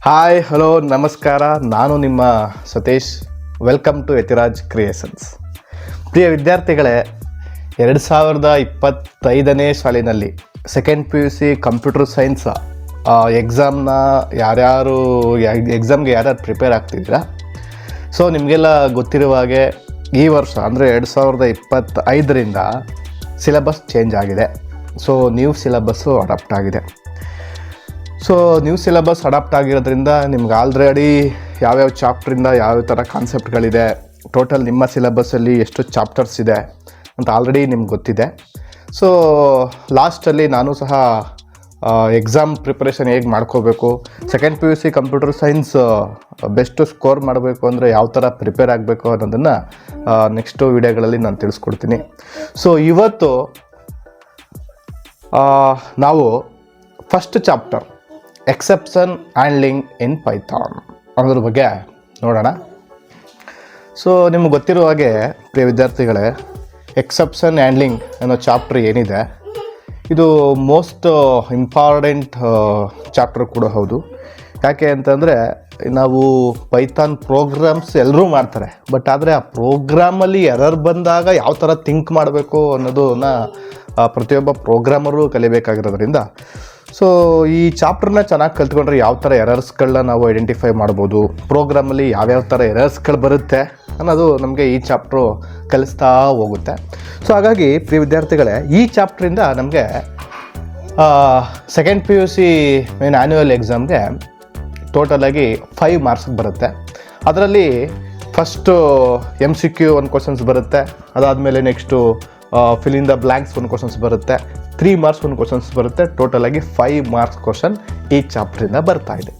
Hi hello ನಮಸ್ಕಾರ, ನಾನು ನಿಮ್ಮ Satish. Welcome to Yathiraj creations. ಪ್ರಿಯ ವಿದ್ಯಾರ್ಥಿಗಳೇ, 2025ನೇ ಸಾಲಿನಲ್ಲಿ ಸೆಕೆಂಡ್ PUC ಕಂಪ್ಯೂಟರ್ ಸೈನ್ಸ್ ಎಕ್ಸಾಮ್ಗೆ ಯಾರ್ಯಾರು ಪ್ರಿಪೇರ್ ಆಗ್ತಿದ್ದೀರಾ? ಸೊ ನಿಮಗೆಲ್ಲ ಗೊತ್ತಿರುವ ಹಾಗೆ ಈ ವರ್ಷ ಅಂದರೆ 2025ರಿಂದ ಸಿಲೆಬಸ್ ಚೇಂಜ್ ಆಗಿದೆ. ಸೊ ನ್ಯೂ ಸಿಲೆಬಸ್ಸು ಅಡಾಪ್ಟ್ ಆಗಿದೆ. ಸೊ ನ್ಯೂ ಸಿಲೆಬಸ್ ಅಡಾಪ್ಟ್ ಆಗಿರೋದ್ರಿಂದ ನಿಮ್ಗೆ ಆಲ್ರೆಡಿ ಯಾವ್ಯಾವ ಚಾಪ್ಟ್ರಿಂದ ಯಾವ್ಯಾವ ಥರ ಕಾನ್ಸೆಪ್ಟ್ಗಳಿದೆ, ಟೋಟಲ್ ನಿಮ್ಮ ಸಿಲೆಬಸ್ಸಲ್ಲಿ ಎಷ್ಟು ಚಾಪ್ಟರ್ಸ್ ಇದೆ ಅಂತ ಆಲ್ರೆಡಿ ನಿಮ್ಗೆ ಗೊತ್ತಿದೆ. ಸೊ ಲಾಸ್ಟಲ್ಲಿ ನಾನು ಸಹ ಎಕ್ಸಾಮ್ ಪ್ರಿಪ್ರೇಷನ್ ಹೇಗೆ ಮಾಡ್ಕೋಬೇಕು, second PUC computer science best score ಮಾಡಬೇಕು ಅಂದರೆ ಯಾವ ಥರ ಪ್ರಿಪೇರ್ ಆಗಬೇಕು ಅನ್ನೋದನ್ನು ನೆಕ್ಸ್ಟು ವಿಡಿಯೋಗಳಲ್ಲಿ ನಾನು ತಿಳಿಸ್ಕೊಡ್ತೀನಿ. ಸೊ ಇವತ್ತು ನಾವು first chapter exception handling in Python ಅನ್ನೋದ್ರ ಬಗ್ಗೆ ನೋಡೋಣ. ಸೊ ನಿಮ್ಗೆ ಗೊತ್ತಿರೋ ಹಾಗೆ ಪ್ರಿಯ ವಿದ್ಯಾರ್ಥಿಗಳೇ, ಎಕ್ಸೆಪ್ಷನ್ ಹ್ಯಾಂಡ್ಲಿಂಗ್ ಅನ್ನೋ ಚಾಪ್ಟರ್ ಏನಿದೆ, ಇದು ಮೋಸ್ಟ್ ಇಂಪಾರ್ಟೆಂಟ್ ಚಾಪ್ಟರ್ ಕೂಡ ಹೌದು. ಯಾಕೆ ಅಂತಂದರೆ ನಾವು ಪೈಥಾನ್ ಪ್ರೋಗ್ರಾಮ್ಸ್ ಎಲ್ಲರೂ ಮಾಡ್ತಾರೆ, ಬಟ್ ಆದರೆ ಆ ಪ್ರೋಗ್ರಾಮಲ್ಲಿ ಎರರ್ ಬಂದಾಗ ಯಾವ ಥರ ಥಿಂಕ್ ಮಾಡಬೇಕು ಅನ್ನೋದನ್ನ ಪ್ರತಿಯೊಬ್ಬ ಪ್ರೋಗ್ರಾಮರು ಕಲಿಬೇಕಾಗಿರೋದ್ರಿಂದ ಸೊ ಈ ಚಾಪ್ಟರ್ನ ಚೆನ್ನಾಗಿ ಕಲ್ತ್ಕೊಂಡ್ರೆ ಯಾವ ಥರ ಎರರ್ಸ್ಗಳನ್ನ ನಾವು ಐಡೆಂಟಿಫೈ ಮಾಡ್ಬೋದು, ಪ್ರೋಗ್ರಾಮಲ್ಲಿ ಯಾವ್ಯಾವ ಥರ ಎರರ್ಸ್ಗಳು ಬರುತ್ತೆ ಅನ್ನೋದು ನಮಗೆ ಈ ಚಾಪ್ಟ್ರು ಕಲಿಸ್ತಾ ಹೋಗುತ್ತೆ. ಸೊ ಹಾಗಾಗಿ ಪ್ರಿಯ ವಿದ್ಯಾರ್ಥಿಗಳೇ, ಈ ಚಾಪ್ಟ್ರಿಂದ ನಮಗೆ ಸೆಕೆಂಡ್ PUC ಮೇನ್ ಆ್ಯನ್ಯುವಲ್ ಎಕ್ಸಾಮ್ಗೆ ಟೋಟಲಾಗಿ 5 ಮಾರ್ಕ್ಸ್ ಬರುತ್ತೆ. ಅದರಲ್ಲಿ ಫಸ್ಟು MCQ 1 ಕ್ವಶನ್ಸ್ ಬರುತ್ತೆ. ಅದಾದಮೇಲೆ next fill in the blanks 1 questions ಬರುತ್ತೆ. 3 ಮಾರ್ಕ್ಸ್ 1 ಕ್ವಶನ್ಸ್ ಬರುತ್ತೆ. ಟೋಟಲಾಗಿ 5 ಮಾರ್ಕ್ಸ್ ಕ್ವಶನ್ ಈ ಚಾಪ್ಟ್ರಿಂದ ಬರ್ತಾ ಇದೆ.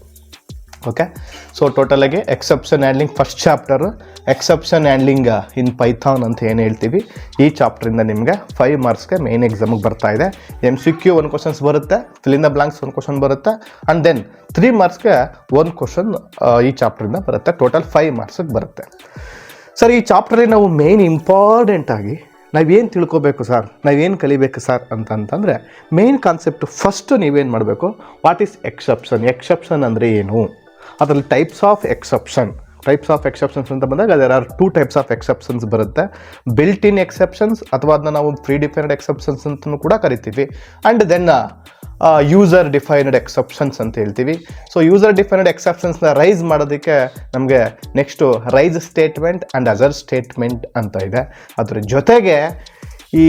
ಓಕೆ, ಸೊ ಟೋಟಲಾಗಿ exception handling first chapter, exception handling in Python ಅಂತ ಏನು ಹೇಳ್ತೀವಿ, ಈ ಚಾಪ್ಟ್ರಿಂದ ನಿಮಗೆ 5 ಮಾರ್ಕ್ಸ್ಗೆ ಮೇನ್ ಎಕ್ಸಾಮಿಗೆ ಬರ್ತಾ ಇದೆ. MCQ 1 ಕ್ವಶನ್ಸ್ ಬರುತ್ತೆ, fill in the blanks 1 question ಬರುತ್ತೆ, ಆ್ಯಂಡ್ ದೆನ್ 3 ಮಾರ್ಕ್ಸ್ಗೆ 1 ಕ್ವಶನ್ ಈ ಚಾಪ್ಟ್ರಿಂದ ಬರುತ್ತೆ. ಟೋಟಲ್ 5 ಮಾರ್ಕ್ಸಿಗೆ ಬರುತ್ತೆ. ಸರ್, ಈ ಚಾಪ್ಟ್ರಲ್ಲಿ ನಾವು ಮೇನ್ ಇಂಪಾರ್ಟೆಂಟಾಗಿ ನಾವೇನು ತಿಳ್ಕೊಬೇಕು ಸರ್, ನಾವೇನು ಕಲಿಬೇಕು ಸರ್ ಅಂತಂದರೆ ಮೇನ್ ಕಾನ್ಸೆಪ್ಟು ಫಸ್ಟು ನೀವೇನು ಮಾಡಬೇಕು, ವಾಟ್ ಈಸ್ ಎಕ್ಸೆಪ್ಷನ್, ಎಕ್ಸೆಪ್ಷನ್ ಅಂದರೆ ಏನು, ಅದರಲ್ಲಿ ಟೈಪ್ಸ್ ಆಫ್ ಎಕ್ಸೆಪ್ಷನ್ಸ್ ಅಂತ ಬಂದಾಗ there are 2 types of exceptions ಬರುತ್ತೆ. ಬಿಲ್ಟ್ ಇನ್ ಎಕ್ಸೆಪ್ಷನ್ಸ್ ಅಥವಾ ಅದನ್ನ ನಾವು ಪ್ರೀ ಡಿಫೈನ್ಡ್ ಎಕ್ಸೆಪ್ಷನ್ಸ್ ಅಂತಲೂ ಕೂಡ ಕರಿತೀವಿ. And then user defined exceptions ಅಂತ ಹೇಳ್ತೀವಿ. ಸೊ ಯೂಸರ್ ಡಿಫೈನ್ಡ್ ಎಕ್ಸೆಪ್ಷನ್ಸ್ನ ರೈಸ್ ಮಾಡೋದಕ್ಕೆ ನಮಗೆ next raise statement and other statement ಅಂತ ಇದೆ. ಅದರ ಜೊತೆಗೆ ಈ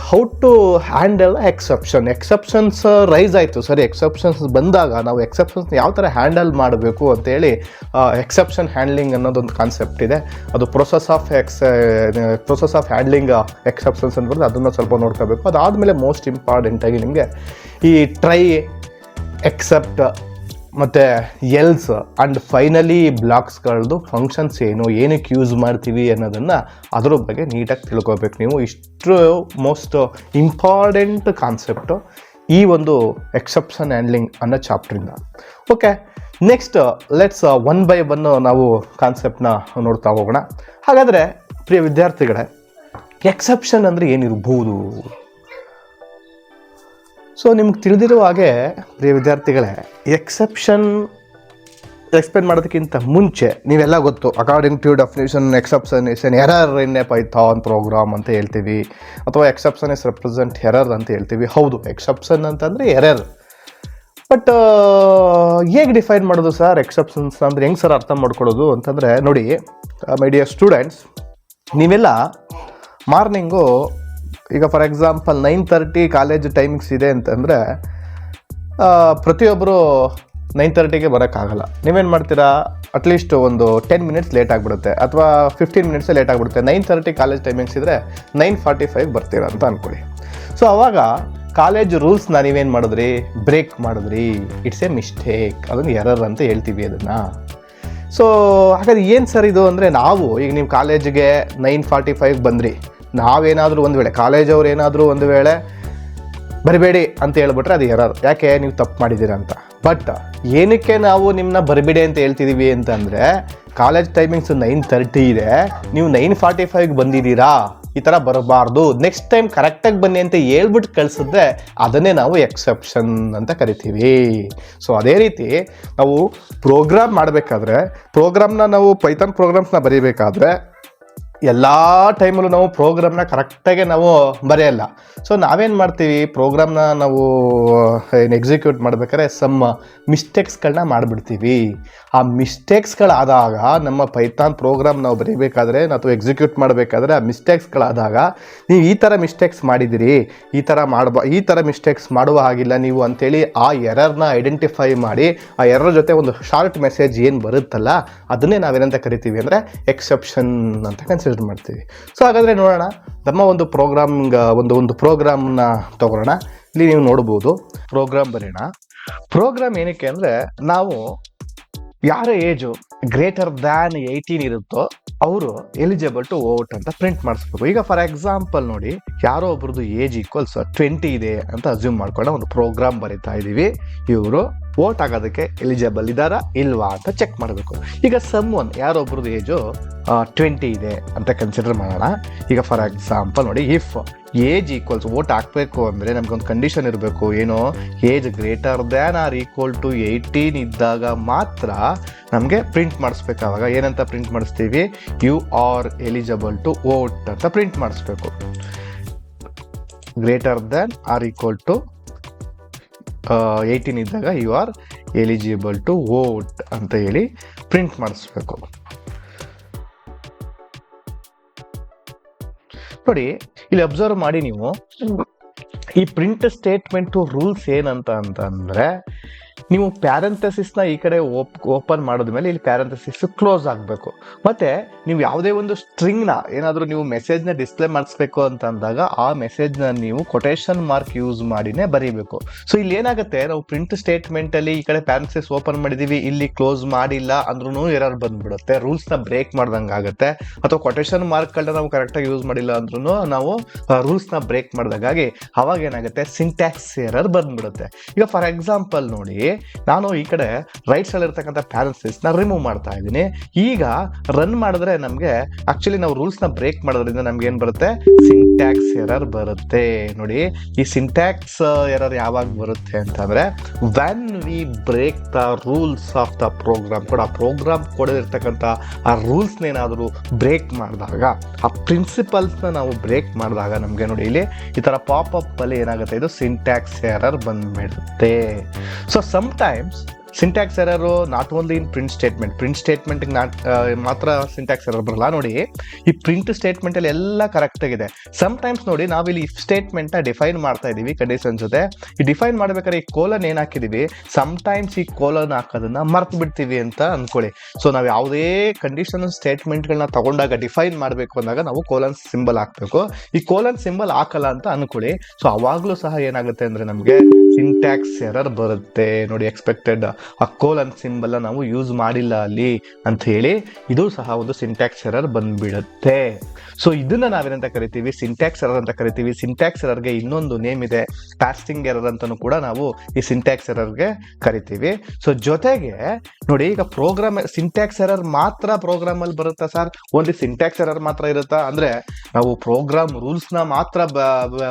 how to handle exceptions raise ಆಯಿತು ಸರಿ, ಎಕ್ಸೆಪ್ಷನ್ಸ್ ಬಂದಾಗ ನಾವು ಎಕ್ಸೆಪ್ಷನ್ಸ್ನ ಯಾವ ಥರ ಹ್ಯಾಂಡಲ್ ಮಾಡಬೇಕು ಅಂತೇಳಿ ಎಕ್ಸೆಪ್ಷನ್ ಹ್ಯಾಂಡ್ಲಿಂಗ್ ಅನ್ನೋದೊಂದು ಕಾನ್ಸೆಪ್ಟ್ ಇದೆ. ಅದು ಪ್ರೊಸೆಸ್ ಆಫ್ ಹ್ಯಾಂಡ್ಲಿಂಗ್ ಎಕ್ಸೆಪ್ಷನ್ಸ್ ಅಂತ ಬರುತ್ತೆ, ಅದನ್ನು ಸ್ವಲ್ಪ ನೋಡ್ಕೋಬೇಕು. ಅದಾದಮೇಲೆ ಮೋಸ್ಟ್ ಇಂಪಾರ್ಟೆಂಟಾಗಿ ನಿಮಗೆ ಈ ಟ್ರೈ, ಎಕ್ಸೆಪ್ಟ್ ಮತ್ತು ಎಲ್ಸ್ ಆ್ಯಂಡ್ ಫೈನಲಿ ಬ್ಲಾಕ್ಸ್ಗಳದ್ದು ಫಂಕ್ಷನ್ಸ್ ಏನು, ಏನಕ್ಕೆ ಯೂಸ್ ಮಾಡ್ತೀವಿ ಅನ್ನೋದನ್ನು ಅದ್ರ ಬಗ್ಗೆ ನೀಟಾಗಿ ತಿಳ್ಕೊಬೇಕು ನೀವು. ಇಷ್ಟು ಮೋಸ್ಟ್ ಇಂಪಾರ್ಟೆಂಟ್ ಕಾನ್ಸೆಪ್ಟು ಈ ಒಂದು ಎಕ್ಸೆಪ್ಷನ್ ಹ್ಯಾಂಡ್ಲಿಂಗ್ ಅನ್ನೋ ಚಾಪ್ಟ್ರಿಂದ. ಓಕೆ, ನೆಕ್ಸ್ಟ್ ಲೆಟ್ಸ್ 1 by 1 ನಾವು ಕಾನ್ಸೆಪ್ಟ್ನ ನೋಡ್ತಾ ಹೋಗೋಣ. ಹಾಗಾದರೆ ಪ್ರಿಯ ವಿದ್ಯಾರ್ಥಿಗಳೇ, ಎಕ್ಸೆಪ್ಷನ್ ಅಂದರೆ ಏನಿರ್ಬೋದು? ಸೊ ನಿಮ್ಗೆ ತಿಳಿದಿರುವ ಹಾಗೆ ಪ್ರಿಯ ವಿದ್ಯಾರ್ಥಿಗಳೇ, ಎಕ್ಸೆಪ್ಷನ್ ಎಕ್ಸ್ಪ್ಲೇನ್ ಮಾಡೋದಕ್ಕಿಂತ ಮುಂಚೆ ನೀವೆಲ್ಲ ಗೊತ್ತು, according to definition exception is an error in a Python program ಅಂತ ಹೇಳ್ತೀವಿ, ಅಥವಾ ಎಕ್ಸೆಪ್ಷನ್ ಇಸ್ ರೆಪ್ರೆಸೆಂಟ್ ಎರರ್ ಅಂತ ಹೇಳ್ತೀವಿ. ಹೌದು, ಎಕ್ಸೆಪ್ಷನ್ ಅಂತಂದರೆ ಎರರ್. ಬಟ್ ಹೇಗೆ ಡಿಫೈನ್ ಮಾಡೋದು ಸರ್ ಎಕ್ಸೆಪ್ಷನ್ಸ್ ಅಂದರೆ, ಹೆಂಗೆ ಸರ್ ಅರ್ಥ ಮಾಡ್ಕೊಳ್ಳೋದು ಅಂತಂದರೆ, ನೋಡಿ ಮೈ ಡಿಯರ್ ಸ್ಟೂಡೆಂಟ್ಸ್, ನೀವೆಲ್ಲ ಮಾರ್ನಿಂಗು ಈಗ ಫಾರ್ ಎಕ್ಸಾಂಪಲ್ 9:30 ಕಾಲೇಜ್ ಟೈಮಿಂಗ್ಸ್ ಇದೆ ಅಂತಂದರೆ ಪ್ರತಿಯೊಬ್ಬರು 9:30ಗೆ ಬರೋಕ್ಕಾಗಲ್ಲ. ನೀವೇನು ಮಾಡ್ತೀರಾ, ಅಟ್ಲೀಸ್ಟ್ ಒಂದು 10 ಮಿನಿಟ್ಸ್ ಲೇಟ್ ಆಗಿಬಿಡುತ್ತೆ, ಅಥವಾ 15 ಮಿನಿಟ್ಸೇ ಲೇಟ್ ಆಗಿಬಿಡುತ್ತೆ. 9:30 ಕಾಲೇಜ್ ಟೈಮಿಂಗ್ಸ್ ಇದ್ದರೆ 9:45 ಬರ್ತೀರಾ ಅಂತ ಅಂದ್ಕೊಳ್ಳಿ. ಸೊ ಆವಾಗ ಕಾಲೇಜ್ ರೂಲ್ಸ್ನ ನೀವೇನು ಮಾಡಿದ್ರಿ, ಬ್ರೇಕ್ ಮಾಡಿದ್ರಿ. ಇಟ್ಸ್ ಎ ಮಿಸ್ಟೇಕ್, ಅದನ್ನು ಎರರ್ ಅಂತ ಹೇಳ್ತೀವಿ ಅದನ್ನು. ಸೊ ಹಾಗಾದ್ರೆ ಏನು ಸರ್ ಇದು ಅಂದರೆ, ನಾವು ಈಗ ನೀವು ಕಾಲೇಜಿಗೆ 9:45 ಬಂದ್ರಿ, ನಾವೇನಾದರೂ ಒಂದು ವೇಳೆ ಕಾಲೇಜವ್ರು ಏನಾದರೂ ಒಂದು ವೇಳೆ ಬರಬೇಡಿ ಅಂತ ಹೇಳ್ಬಿಟ್ರೆ ಅದು ಎರರ್, ಯಾಕೆ ನೀವು ತಪ್ಪು ಮಾಡಿದ್ದೀರ ಅಂತ. ಬಟ್ ಏನಕ್ಕೆ ನಾವು ನಿಮ್ಮನ್ನ ಬರಬೇಡಿ ಅಂತ ಹೇಳ್ತಿದ್ದೀವಿ ಅಂತಂದರೆ, ಕಾಲೇಜ್ ಟೈಮಿಂಗ್ಸ್ 9:30 ಇದೆ, ನೀವು 9:45ಗೆ ಬಂದಿದ್ದೀರಾ ಈ ಥರ ಬರಬಾರ್ದು, ನೆಕ್ಸ್ಟ್ ಟೈಮ್ ಕರೆಕ್ಟಾಗಿ ಬನ್ನಿ ಅಂತ ಹೇಳ್ಬಿಟ್ಟು ಕಳಿಸಿದ್ರೆ ಅದನ್ನೇ ನಾವು ಎಕ್ಸೆಪ್ಷನ್ ಅಂತ ಕರಿತೀವಿ. ಸೊ ಅದೇ ರೀತಿ ನಾವು ಪ್ರೋಗ್ರಾಮ್ ಮಾಡಬೇಕಾದ್ರೆ, ನಾವು ಪೈಥಾನ್ ಪ್ರೋಗ್ರಾಮ್ಸ್ನ ಬರೀಬೇಕಾದ್ರೆ ಎಲ್ಲ ಟೈಮಲ್ಲೂ ನಾವು ಪ್ರೋಗ್ರಾಮ್ನ ಕರೆಕ್ಟಾಗಿ ನಾವು ಬರೆಯಲ್ಲ. ಸೊ ನಾವೇನು ಮಾಡ್ತೀವಿ, ಪ್ರೋಗ್ರಾಮ್ನ ನಾವು ಏನು ಎಕ್ಸಿಕ್ಯೂಟ್ ಮಾಡ್ಬೇಕಾದ್ರೆ ಸಮ್ ಮಿಸ್ಟೇಕ್ಸ್ಗಳನ್ನ ಮಾಡಿಬಿಡ್ತೀವಿ. ಆ ಮಿಸ್ಟೇಕ್ಸ್ಗಳಾದಾಗ ನಮ್ಮ ಪೈಥಾನ್ ಪ್ರೋಗ್ರಾಮ್ ನಾವು ಬರೀಬೇಕಾದ್ರೆ ಅಥವಾ ಎಕ್ಸಿಕ್ಯೂಟ್ ಮಾಡಬೇಕಾದ್ರೆ ಆ ಮಿಸ್ಟೇಕ್ಸ್ಗಳಾದಾಗ ನೀವು ಈ ಥರ ಮಿಸ್ಟೇಕ್ಸ್ ಮಾಡಿದ್ದೀರಿ, ಈ ಥರ ಮಿಸ್ಟೇಕ್ಸ್ ಮಾಡುವ ಹಾಗಿಲ್ಲ ನೀವು ಅಂಥೇಳಿ ಆ ಎರರ್ನ ಐಡೆಂಟಿಫೈ ಮಾಡಿ ಆ ಎರರ್ ಜೊತೆ ಒಂದು ಶಾರ್ಟ್ ಮೆಸೇಜ್ ಏನು ಬರುತ್ತಲ್ಲ ಅದನ್ನೇ ನಾವೇನಂತ ಕರಿತೀವಿ ಅಂದರೆ ಎಕ್ಸೆಪ್ಷನ್ ಅಂತ ಕನ್ಸಿಡರ್ ಮಾಡ್ತೀವಿ. ಸೊ ಹಾಗಾದರೆ ನೋಡೋಣ, ನಮ್ಮ ಒಂದು ಪ್ರೋಗ್ರಾಮ್ನ ತಗೊಳ್ಳೋಣ. ಇಲ್ಲಿ ನೀವು ನೋಡ್ಬೋದು, ಪ್ರೋಗ್ರಾಮ್ ಬರೆಯೋಣ. ಪ್ರೋಗ್ರಾಮ್ ಏನಕ್ಕೆ ಅಂದರೆ, ನಾವು ಯಾರ ಏಜು ಗ್ರೇಟರ್ ದ್ಯಾನ್ 18 ಇರುತ್ತೋ ಅವರು ಎಲಿಜಿಬಲ್ ಟು ವೋಟ್ ಅಂತ ಪ್ರಿಂಟ್ ಮಾಡಿಸ್ಬೇಕು. ಈಗ ಫಾರ್ ಎಕ್ಸಾಂಪಲ್ ನೋಡಿ, ಯಾರೋ ಒಬ್ರದ್ದು ಏಜ್ ಈಕ್ವಲ್ಸ್ 20 ಇದೆ ಅಂತ ಅಸ್ಯೂಮ್ ಮಾಡ್ಕೊಂಡು ಒಂದು ಪ್ರೋಗ್ರಾಮ್ ಬರೀತಾ ಇದ್ದೀವಿ. ಇವರು ವೋಟ್ ಆಗೋದಕ್ಕೆ ಎಲಿಜಿಬಲ್ ಇದ್ದಾರಾ ಇಲ್ವಾ ಅಂತ ಚೆಕ್ ಮಾಡಬೇಕು. ಈಗ ಯಾರೋ ಒಬ್ರದ್ದು ಏಜು 20 ಇದೆ ಅಂತ ಕನ್ಸಿಡರ್ ಮಾಡೋಣ. ಈಗ ಫಾರ್ ಎಕ್ಸಾಂಪಲ್ ನೋಡಿ, ಇಫ್ ಏಜ್ ಈಕ್ವಲ್ಸ್ ವೋಟ್ ಹಾಕಬೇಕು ಅಂದರೆ ನಮಗೊಂದು ಕಂಡೀಷನ್ ಇರಬೇಕು, ಏನೋ age greater than or equal to 18 ಇದ್ದಾಗ ಮಾತ್ರ ನಮಗೆ ಪ್ರಿಂಟ್ ಮಾಡಿಸ್ಬೇಕು. ಆವಾಗ ಏನಂತ ಪ್ರಿಂಟ್ ಮಾಡಿಸ್ತೀವಿ, you are eligible to vote ಅಂತ ಪ್ರಿಂಟ್ ಮಾಡಿಸ್ಬೇಕು. Greater than or equal to 18 ಇದ್ದಾಗ you are eligible to vote ಅಂತ ಹೇಳಿ ಪ್ರಿಂಟ್ ಮಾಡಿಸ್ಬೇಕು. ನೋಡಿ, ಇಲ್ಲಿ ಅಬ್ಸರ್ವ್ ಮಾಡಿ ನೀವು, ಈ ಪ್ರಿಂಟ್ ಸ್ಟೇಟ್ಮೆಂಟು ರೂಲ್ಸ್ ಏನಂತ ಅಂದರೆ, ನೀವು ಪ್ಯಾರಂಥೆಸಿಸ್ನ ಈ ಕಡೆ ಓಪನ್ ಮಾಡಿದ್ಮೇಲೆ ಇಲ್ಲಿ ಪ್ಯಾರಂಥೆಸಿಸ್ ಕ್ಲೋಸ್ ಆಗಬೇಕು. ಮತ್ತು ನೀವು ಯಾವುದೇ ಒಂದು ಸ್ಟ್ರಿಂಗ್ನ ಏನಾದರೂ ನೀವು ಮೆಸೇಜ್ನ ಡಿಸ್ಪ್ಲೇ ಮಾಡಿಸ್ಬೇಕು ಅಂತ ಅಂದಾಗ ಆ ಮೆಸೇಜ್ನ ನೀವು ಕೊಟೇಶನ್ ಮಾರ್ಕ್ ಯೂಸ್ ಮಾಡಿನೇ ಬರೀಬೇಕು. ಸೊ ಇಲ್ಲಿ ಏನಾಗುತ್ತೆ, ನಾವು ಪ್ರಿಂಟ್ ಸ್ಟೇಟ್ಮೆಂಟಲ್ಲಿ ಈ ಕಡೆ ಪ್ಯಾರಂಥೆಸಿಸ್ ಓಪನ್ ಮಾಡಿದ್ದೀವಿ, ಇಲ್ಲಿ ಕ್ಲೋಸ್ ಮಾಡಿಲ್ಲ ಅಂದ್ರೂ ಎರರ್ ಬಂದ್ಬಿಡುತ್ತೆ, ರೂಲ್ಸ್ನ ಬ್ರೇಕ್ ಮಾಡ್ದಂಗೆ ಆಗುತ್ತೆ. ಅಥವಾ ಕೊಟೇಶನ್ ಮಾರ್ಕ್ಗಳನ್ನ ನಾವು ಕರೆಕ್ಟಾಗಿ ಯೂಸ್ ಮಾಡಿಲ್ಲ ಅಂದ್ರೂ ನಾವು ರೂಲ್ಸ್ನ ಬ್ರೇಕ್ ಮಾಡ್ದಾಗಾಗಿ ಅವಾಗ ಏನಾಗುತ್ತೆ, ಸಿಂಟ್ಯಾಕ್ಸ್ ಎರರ್ ಬಂದ್ಬಿಡುತ್ತೆ. ಈಗ ಫಾರ್ ಎಕ್ಸಾಂಪಲ್ ನೋಡಿ, ನಾನು ಈ ಕಡೆ ರೈಟ್ ಸೈಡ್ ಇರ್ತಕ್ಕಂಥ ಪ್ಯಾರಂಥೆಸಿಸ್ನ ರಿಮೂವ್ ಮಾಡ್ತಾ ಇದ್ದೀನಿ. ಈಗ ರನ್ ಮಾಡಿದ್ರೆ ನಮಗೆ ಆಕ್ಚುಲಿ ನಾವು ರೂಲ್ಸ್ನ ಬ್ರೇಕ್ ಮಾಡೋದ್ರಿಂದ ನಮ್ಗೆ ಏನು ಬರುತ್ತೆ, ಸಿಂಟ್ಯಾಕ್ಸ್ ಎರರ್ ಬರುತ್ತೆ. ನೋಡಿ, ಈ ಸಿಂಟ್ಯಾಕ್ಸ್ ಎರರ್ ಯಾವಾಗ ಬರುತ್ತೆ ಅಂತಂದ್ರೆ, when we break the rules of the program code, ಆ ಪ್ರೋಗ್ರಾಮ್ ಕೋಡ್ ಇರ್ತಕ್ಕಂಥ ಆ ರೂಲ್ಸ್ನ ಏನಾದರೂ ಬ್ರೇಕ್ ಮಾಡಿದಾಗ, ಆ ಪ್ರಿನ್ಸಿಪಲ್ಸ್ನ ನಾವು ಬ್ರೇಕ್ ಮಾಡಿದಾಗ ನಮಗೆ ನೋಡಿ ಇಲ್ಲಿ ಈ ಥರ ಪಾಪಪ್ ಅಲ್ಲಿ ಏನಾಗುತ್ತೆ, ಇದು ಸಿಂಟ್ಯಾಕ್ಸ್ ಎರರ್ ಬಂದ್ಬಿಡುತ್ತೆ. So sometimes syntax error not only in print ಸ್ಟೇಟ್ಮೆಂಟ್ಗೆ ಮಾತ್ರ ಸಿಂಟ್ಯಾಕ್ಸ್ ಎರರ್ ಬರಲ್ಲ. ನೋಡಿ, ಈ ಪ್ರಿಂಟ್ ಸ್ಟೇಟ್ಮೆಂಟಲ್ಲಿ ಎಲ್ಲ ಕರೆಕ್ಟಾಗಿದೆ. ಸಮ್ಟೈಮ್ಸ್ ನೋಡಿ, ನಾವಿಲ್ಲಿ ಇಫ್ ಸ್ಟೇಟ್ಮೆಂಟ್ನ ಡಿಫೈನ್ ಮಾಡ್ತಾ ಇದ್ದೀವಿ ಕಂಡೀಷನ್ ಜೊತೆ. ಈ ಡಿಫೈನ್ ಮಾಡ್ಬೇಕಾದ್ರೆ ಈ ಕೋಲನ್ ಏನು ಹಾಕಿದ್ದೀವಿ, ಸಮ್ಟೈಮ್ಸ್ ಈ ಕೋಲನ್ ಹಾಕೋದನ್ನ ಮರ್ತು ಬಿಡ್ತೀವಿ ಅಂತ ಅಂದ್ಕೊಳ್ಳಿ. ಸೊ ನಾವು ಯಾವುದೇ ಕಂಡೀಷನ್ ಸ್ಟೇಟ್ಮೆಂಟ್ಗಳನ್ನ ತಗೊಂಡಾಗ ಡಿಫೈನ್ ಮಾಡಬೇಕು ಅಂದಾಗ ನಾವು ಕೋಲನ್ ಸಿಂಬಲ್ ಹಾಕಬೇಕು. ಈ ಕೋಲನ್ ಸಿಂಬಲ್ ಹಾಕಲ್ಲ ಅಂತ ಅಂದ್ಕೊಳ್ಳಿ. ಸೊ ಅವಾಗಲೂ ಸಹ ಏನಾಗುತ್ತೆ ಅಂದರೆ ನಮಗೆ ಸಿಂಟ್ಯಾಕ್ಸ್ ಎರರ್ ಬರುತ್ತೆ. ನೋಡಿ, ಎಕ್ಸ್ಪೆಕ್ಟೆಡ್ ಆ ಕೋಲನ್ ಸಿಂಬಲ್ ನಾವು ಯೂಸ್ ಮಾಡಿಲ್ಲ ಅಲ್ಲಿ ಅಂತ ಹೇಳಿ ಇದು ಸಹ ಒಂದು ಸಿಂಟ್ಯಾಕ್ಸ್ ಎರರ್ ಬಂದ್ಬಿಡುತ್ತೆ. ಸೊ ಇದನ್ನ ನಾವೇನಂತ ಕರಿತೀವಿ, ಸಿಂಟ್ಯಾಕ್ಸ್ ಎರರ್ ಅಂತ ಕರಿತೀವಿ. ಸಿಂಟ್ಯಾಕ್ಸ್ ಎರರ್ಗೆ ಇನ್ನೊಂದು ನೇಮ್ ಇದೆ, ಕಾಸ್ಟಿಂಗ್ ಎರರ್ ಅಂತಲೂ ಕೂಡ ನಾವು ಈ ಸಿಂಟ್ಯಾಕ್ಸ್ ಎರರ್ಗೆ ಕರಿತೀವಿ. ಸೊ ಜೊತೆಗೆ ನೋಡಿ, ಈಗ ಸಿಂಟ್ಯಾಕ್ಸ್ ಎರರ್ ಮಾತ್ರ ಪ್ರೋಗ್ರಾಮಲ್ಲಿ ಬರುತ್ತಾ ಸರ್, ಓನ್ಲಿ ಸಿಂಟ್ಯಾಕ್ಸ್ ಎರರ್ ಮಾತ್ರ ಇರುತ್ತಾ ಅಂದ್ರೆ, ನಾವು ಪ್ರೋಗ್ರಾಮ್ ರೂಲ್ಸ್ನ ಮಾತ್ರ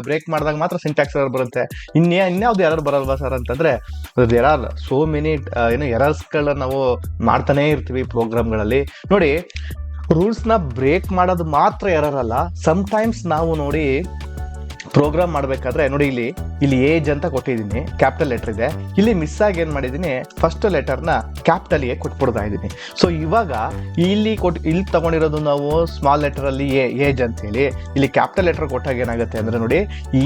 ಬ್ರೇಕ್ ಮಾಡಿದಾಗ ಮಾತ್ರ ಸಿಂಟ್ಯಾಕ್ಸ್ ಎರರ್ ಬರುತ್ತೆ, ಇನ್ಯಾವ್ದು ಎರರ್ ಬರಲ್ವಾ ಸರ್ ಅಂತಂದ್ರೆ, ದೇರ್ ಆರ್ ಸೋ ಮೆನಿ ಎರರ್ಸ್ಗಳನ್ನ ನಾವು ಮಾಡ್ತಾನೆ ಇರ್ತೀವಿ ಪ್ರೋಗ್ರಾಮ್ಗಳಲ್ಲಿ. ನೋಡಿ, ರೂಲ್ಸ್ನ ಬ್ರೇಕ್ ಮಾಡೋದು ಮಾತ್ರ ಎರರ್ ಅಲ್ಲ, ಸಮ್ಟೈಮ್ಸ್ ನಾವು ನೋಡಿ ಪ್ರೋಗ್ರಾಮ್ ಮಾಡಬೇಕಾದ್ರೆ ನೋಡಿ, ಇಲ್ಲಿ ಏಜ್ ಅಂತ ಕೊಟ್ಟಿದ್ದೀನಿ, ಕ್ಯಾಪಿಟಲ್ ಲೆಟರ್ ಇದೆ. ಇಲ್ಲಿ ಮಿಸ್ ಆಗಿ ಏನು ಮಾಡಿದ್ದೀನಿ, ಫಸ್ಟ್ ಲೆಟರ್ನ ಕ್ಯಾಪಿಟಲ್ ಎ ಕೊಟ್ಬಿಡ್ತಾ ಇದ್ದೀನಿ. ಸೊ ಇವಾಗ ಇಲ್ಲಿ ತಗೊಂಡಿರೋದು ನಾವು ಸ್ಮಾಲ್ ಲೆಟರಲ್ಲಿ ಏಜ್ ಅಂತ ಹೇಳಿ, ಇಲ್ಲಿ ಕ್ಯಾಪಿಟಲ್ ಲೆಟರ್ ಕೊಟ್ಟಾಗ ಏನಾಗುತ್ತೆ ಅಂದರೆ ನೋಡಿ,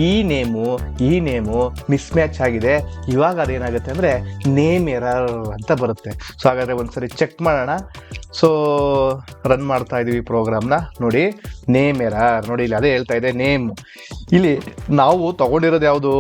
ಈ ನೇಮು ಮಿಸ್ ಮ್ಯಾಚ್ ಆಗಿದೆ. ಇವಾಗ ಅದೇನಾಗುತ್ತೆ ಅಂದರೆ ನೇಮ್ ಎರರ್ ಅಂತ ಬರುತ್ತೆ. ಸೊ ಹಾಗಾದರೆ ಒಂದ್ಸರಿ ಚೆಕ್ ಮಾಡೋಣ. ಸೊ ರನ್ ಮಾಡ್ತಾ ಇದೀವಿ ಪ್ರೋಗ್ರಾಮ್ನ. ನೋಡಿ, ನೇಮ್ ಎರರ್. ನೋಡಿ, ಇಲ್ಲಿ ಅದೇ ಹೇಳ್ತಾ ಇದೆ ನೇಮ್. ಇಲ್ಲಿ ನಾವು ತಗೊಂಡಿರೋದು ಯಾವುದು,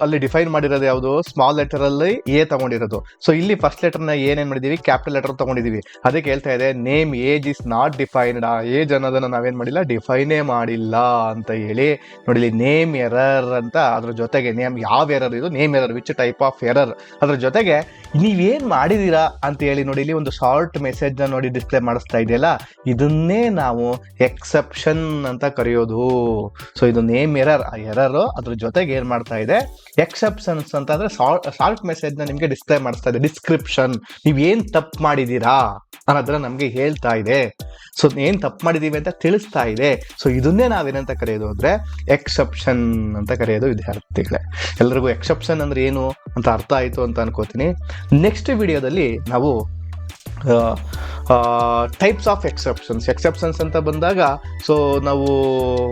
ಅಲ್ಲಿ ಡಿಫೈನ್ ಮಾಡಿರೋದು ಯಾವುದು, ಸ್ಮಾಲ್ ಲೆಟರ್ ಅಲ್ಲಿ ಎ ತಗೊಂಡಿರೋದು. ಸೊ ಇಲ್ಲಿ ಫಸ್ಟ್ ಲೆಟರ್ನ ಏನೇನ್ ಮಾಡಿದೀವಿ, ಕ್ಯಾಪಿಟಲ್ ಲೆಟರ್ ತಗೊಂಡಿದೀವಿ. ಅದಕ್ಕೆ ಹೇಳ್ತಾ ಇದೆ name age is not defined. ಆ ಏಜ್ ಅನ್ನೋದನ್ನ ನಾವೇನ್ ಮಾಡಿಲ್ಲ, ಡಿಫೈನೇ ಮಾಡಿಲ್ಲ ಅಂತ ಹೇಳಿ. ನೋಡಿ ನೇಮ್ ಎರರ್ ಅಂತ, ಅದ್ರ ಜೊತೆಗೆ ನೇಮ್ ಯಾವ ಎರರ್ ಇದು, name error, which type of error, ಅದ್ರ ಜೊತೆಗೆ ನೀವೇನ್ ಮಾಡಿದೀರಾ ಅಂತ ಹೇಳಿ ನೋಡಿ ಇಲ್ಲಿ ಒಂದು ಶಾರ್ಟ್ ಮೆಸೇಜ್ ನ ನೋಡಿ ಡಿಸ್ಪ್ಲೇ ಮಾಡಿಸ್ತಾ ಇದೆಯಲ್ಲ, ಇದನ್ನೇ ನಾವು ಎಕ್ಸೆಪ್ಷನ್ ಅಂತ ಕರೆಯೋದು. ಸೊ ಇದು ನೇಮ್ ಎರರ್, ಆ ಎರರ್ ಅದ್ರ ಜೊತೆಗೆ ಏನ್ ಮಾಡ್ತಾ ಇದೆ, ಎಕ್ಸೆಪ್ಷನ್ಸ್ ಅಂತ ಅಂದ್ರೆ ಶಾರ್ಟ್ ಮೆಸೇಜ್ ನ ನಿಮ್ಗೆ ಡಿಸ್ಪ್ಲೇ ಮಾಡಿಸ್ತಾ ಇದೆ. ಡಿಸ್ಕ್ರಿಪ್ಷನ್, ನೀವ್ ಏನ್ ತಪ್ಪು ಮಾಡಿದೀರಾ ಅನ್ನೋದನ್ನ ನಮ್ಗೆ ಹೇಳ್ತಾ ಇದೆ. ಸೊ ಏನ್ ತಪ್ಪು ಮಾಡಿದೀವಿ ಅಂತ ತಿಳಿಸ್ತಾ ಇದೆ. ಸೊ ಇದನ್ನೇ ನಾವೇನಂತ ಕರೆಯೋದು ಅಂದ್ರೆ ಎಕ್ಸೆಪ್ಷನ್ ಅಂತ ಕರೆಯೋದು ವಿದ್ಯಾರ್ಥಿಗಳೇ. ಎಲ್ರಿಗೂ ಎಕ್ಸೆಪ್ಷನ್ ಅಂದ್ರೆ ಏನು ಅಂತ ಅರ್ಥ ಆಯ್ತು ಅಂತ ಅನ್ಕೋತೀನಿ. ನೆಕ್ಸ್ಟ್ ವಿಡಿಯೋದಲ್ಲಿ ನಾವು ಟೈಪ್ಸ್ ಆಫ್ ಎಕ್ಸೆಪ್ಷನ್ಸ್ ಅಂತ ಬಂದಾಗ, ಸೊ ನಾವು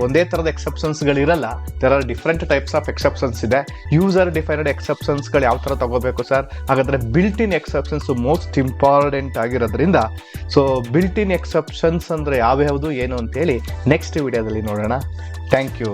ಒಂದೇ ಥರದ ಎಕ್ಸೆಪ್ಷನ್ಸ್ಗಳಿರಲ್ಲ, there are different types of exceptions ಇದೆ. ಯೂಸರ್ ಡಿಫೈನ್ಡ್ ಎಕ್ಸೆಪ್ಷನ್ಸ್ಗಳು ಯಾವ ಥರ ತಗೋಬೇಕು ಸರ್, ಹಾಗಾದರೆ built in exceptions most important ಆಗಿರೋದ್ರಿಂದ, ಸೊ ಬಿಲ್ಟ್ ಇನ್ ಎಕ್ಸೆಪ್ಷನ್ಸ್ ಅಂದರೆ ಯಾವ್ಯಾವುದು ಏನು ಅಂತೇಳಿ ನೆಕ್ಸ್ಟ್ ವಿಡಿಯೋದಲ್ಲಿ ನೋಡೋಣ. Thank you.